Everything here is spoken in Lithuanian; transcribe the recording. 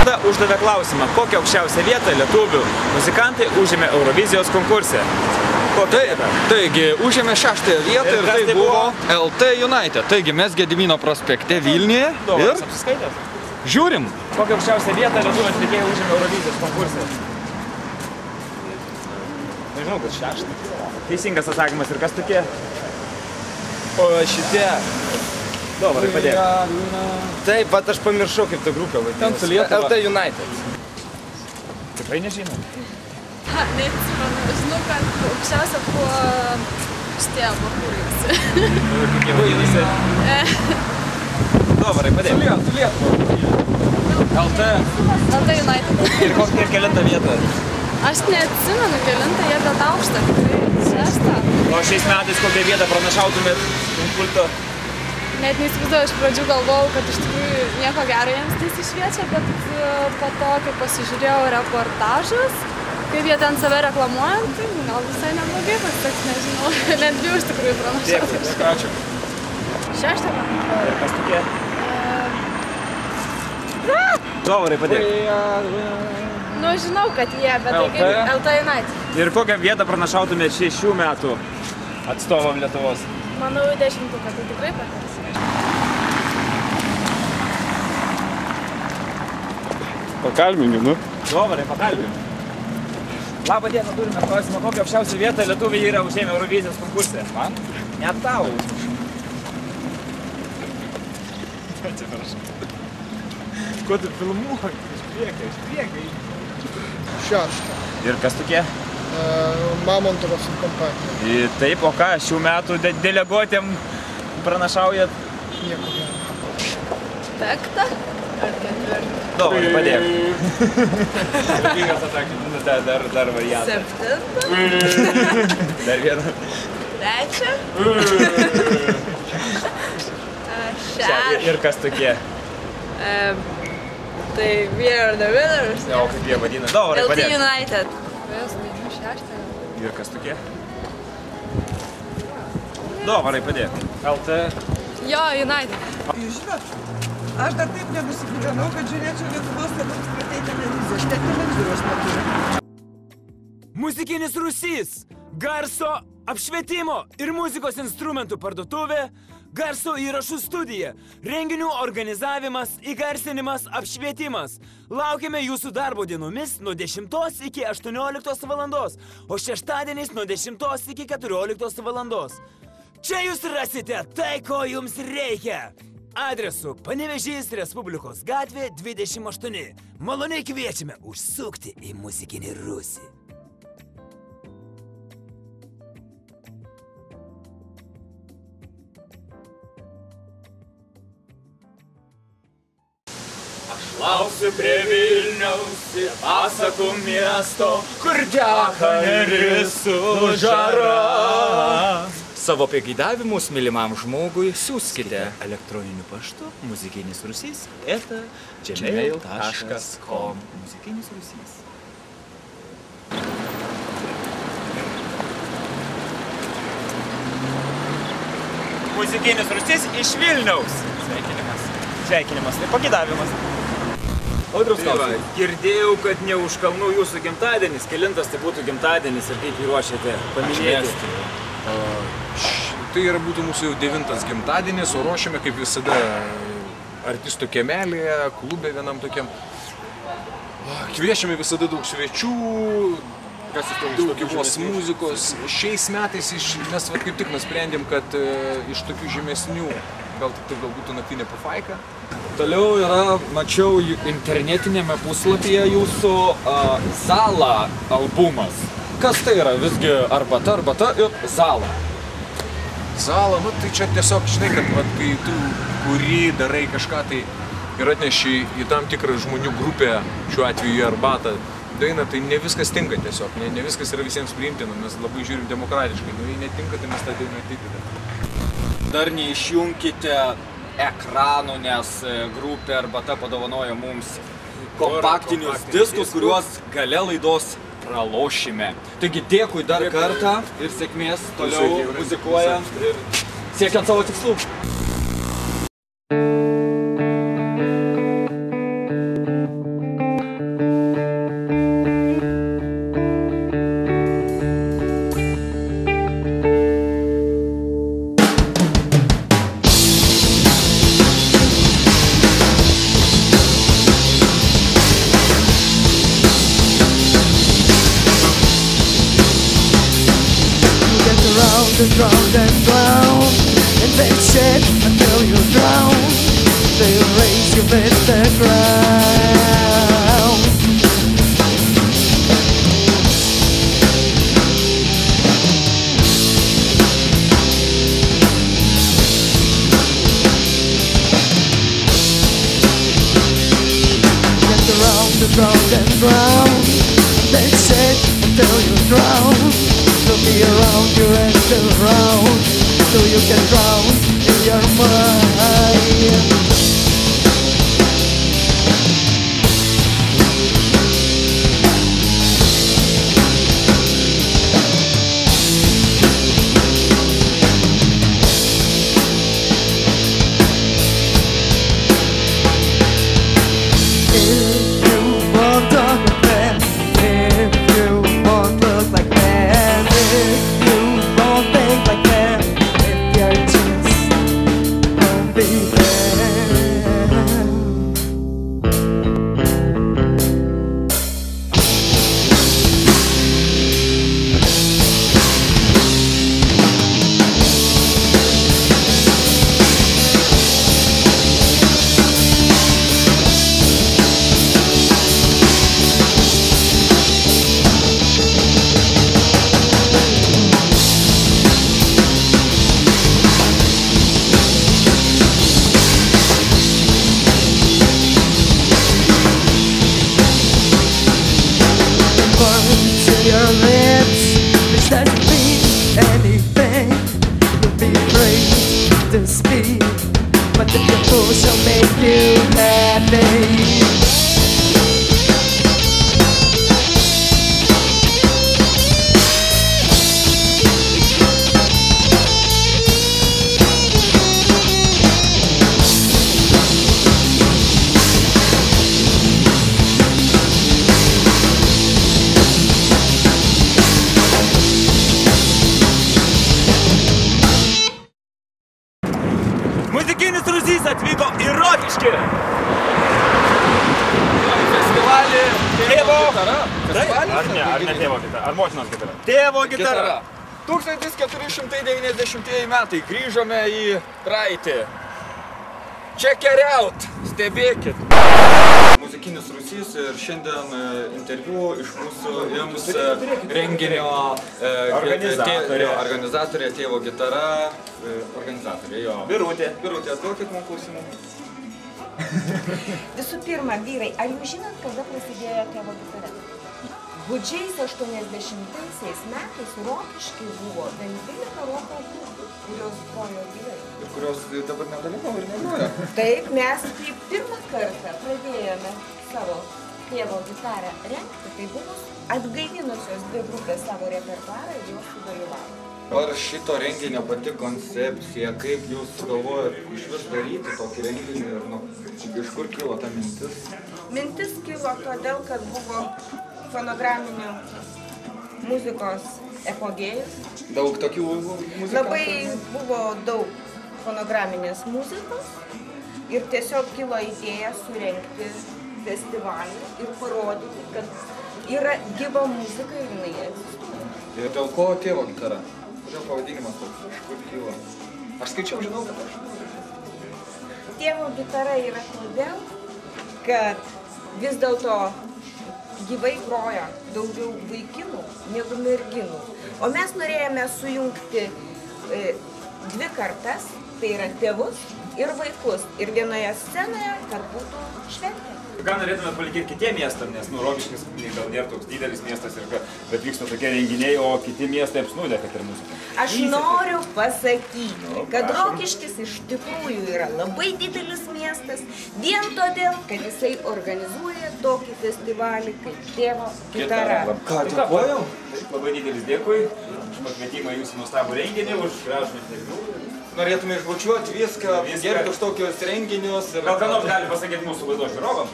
Komanda uždavė klausimą, kokią aukščiausią vietą lietuvių muzikantai užėmė Eurovizijos konkurse. Taigi, užėmė 6-ąją vietą ir tai buvo LT United. Taigi, mes Gedimino prospekte Vilniuje ir žiūrim. Kokią aukščiausią vietą lietuvių atlikėjai užėmė Eurovizijos konkurse? Nežinau, kad 6. Teisingas atsakymas ir kas tokie? O šitie... Dovarai, padėk. Taip, pat aš pamiršau, kaip ta grupė vadinasi. LT United. Tikrai nežinau. Neatsimenu, žinau, kad aukščiausia buvo šitie bakūrėsi. Kokie vadinasi? Dovarai, padėk. Su Lietuva. LT United. Ir kelintą vietą? Aš neatsimenu kelintą, jie bet aukštą, tikrai 6. O šiais metais kokią vietą pranašautumėt konkurso? Net neįsivaizduoju, iš pradžių galvojau, kad iš tikrųjų nieko gero jiems tai šviečia, bet po to, kai pasižiūrėjau reportažus, kaip jie ten save reklamuojant, tai gal visai neblogai pasiteks, nežinau, net bijau iš tikrųjų pranašauti. Dėkui, ačiū. 6. Ir kas tokie? Dovarai, padėk. Nu, žinau, kad jie, bet tai kaip LT United. Ir kokią vietą pranašautumėt 6 metų atstovam Lietuvos? Manau, 10, kad tai tikrai pateks. Pakalbingi, nu. Dovarai, pakalbingi. Labą dieną, turime klausimą, kokią aukščiausią vietą lietuviai yra užėmę Eurovizijos konkurse? Man? Net tau. Atsiprašau. Ko tu filmuoji? Iš priekio. 6. Ir kas tokie? Mamontovas ir kompanija. Taip, o ką šių metų deleguotėm pranašaujat? Nieko gero. 5. ar 4. Dovarai, padėk. Sakingas atsakymas, dar variantą. 7. Dar vieną. 3. 6. Ir kas tokie? Tai We Are The Winners. O kaip jie vadina? Dovarai, LT padėk. United. Vės, 6. Ir kas tokie? Dovarai, padėk. LT. Jo, United. Jūs žinot, aš dar taip nenusigyvenau, kad žiūrėčiau Lietuvos apskritai televiziją. Aš net televizoriaus neturiu. Muzikinis rūsys, garso apšvietimo ir muzikos instrumentų parduotuvė, garso įrašų studija, renginių organizavimas, įgarsinimas, apšvietimas. Laukiame jūsų darbo dienomis nuo 10 iki 18 valandos, o šeštadieniais nuo 10 iki 14 valandos. Čia jūs rasite tai, ko jums reikia. Adresu Panevėžys Respublikos gatvė 28. Maloniai kviečiame užsukti į muzikinį rūsį. Lauksiu prie Vilniaus ir pasakų miesto, kur teka neris su žara. Savo pageidavimus mylimam žmogui siųskite elektroniniu paštu muzikinisrusys@gmail.com. Muzikinis Rusys. Muzikinis Rusys iš Vilniaus. Sveikinimas. Sveikinimas, tai pageidavimas. Audriaus klausimas. Girdėjau, kad ne už kalnų jūsų gimtadienis. Kelintas tai būtų gimtadienis ir kaip jį ruošiate paminėti? Tai yra būtų mūsų jau 9. gimtadienis, o ruošiame kaip visada artistų kiemelėje, klube vienam tokiam. Kviečiame visada daug svečių, daug gyvos muzikos. Šiais metais mes kaip tik nusprendėm, kad iš tokių žemesnių gal būtų naktinė pufaika. Toliau yra, mačiau internetinėme puslapyje jūsų Zala albumas. Kas tai yra? Visgi arbata ir Zala. Zala, nu tai čia tiesiog, žinai, kad kai tu kurį darai kažką tai ir atneši į tam tikrą žmonių grupę, šiuo atveju į arbatą dainą, tai ne viskas tinka tiesiog, ne viskas yra visiems priimtina, mes labai žiūrim demokratiškai, nu jei netinka, tai mes tą dainą atidedame. Dar neišjunkite ekranų, nes grupė Arbata padovanojo mums kompaktinius diskus, kuriuos gale laidos pralošime. Taigi dėkui dar kartą ir sėkmės toliau muzikuojant ir siekiant savo tikslų. and drowned and drowned. And they said until you drown, they'll raise you with the ground. Get around and drowned and drowned. They said until you drown, they'll be around you and around, so you can drown in your mind. But the push will make you happy. Muzikinis Rūsys atvyko į Rokiškį. Festivalį Tėvo gitara. Ar ne tėvo gitara, ar motinos gitara? Tėvo gitara. 1490 metai grįžome į praeitį. Check it out, stebėkit. Muzikinis Rūsys ir šiandien interviu iš mūsų jums renginio organizatorė Tėvo gitara. Organizatorė, jo. Birutė. Birutė, duokit mums klausimų. Visų pirma, vyrai, ar jūs žinot, kada prasidėjo Tėvo gitara? Gūdžiais 80-aisiais metais Rokišky buvo bent 12 roko grupų, kurios grojo gyvai. Ir kurios dabar nedalyvavo ir negroja. Taip, mes kaip pirmą kartą pradėjome savo Tėvo gitarą rengti, tai buvo atgaivinusios dvi grupės savo repertuarą ir jos sudalyvavo. Ar šito renginio pati koncepcija, kaip jūs galvojat iš vis daryti tokį renginį ir iš kur kilo ta mintis? Mintis kilo todėl, kad buvo fonograminių muzikos epogėjus. Daug tokių muzikantų? Labai buvo daug fonograminės muzikos ir tiesiog kilo idėja surengti festivalį ir parodyti, kad yra gyva muzika ir jinai egzistuoja. Ir dėl ko Tėvo gitara? Kodėl pavadinimas toks? Iš kur kilo? Aš skaičiau, žinau, kad aš. Tėvo gitara yra todėl, kad vis dėlto gyvai groja daugiau vaikinų negu merginų. O mes norėjome sujungti dvi kartas, tai yra tėvus ir vaikus. Ir vienoje scenoje, kad būtų šventė. Ką norėtumėt palikėti kitiem miestam, nes Rokiškis gal nėra toks didelis miestas, bet vyksta tokie renginiai, o kiti miestai apsnūdė, kad ir mūsų. Aš noriu pasakyti, kad Rokiškis iš tikrųjų yra labai didelis miestas, vien todėl, kad jisai organizuoja tokį festivalį kaip Tėvo gitara. Ką, dėkojau? Taip, labai didelis dėkui už pakvietimą į jūsų nuostabų renginį, už gražų interviu. Norėtume išbučiuoti viską, gerbti už tokius renginius. Gal ką nors gali pasakyti mūsų laidos žiūrovam?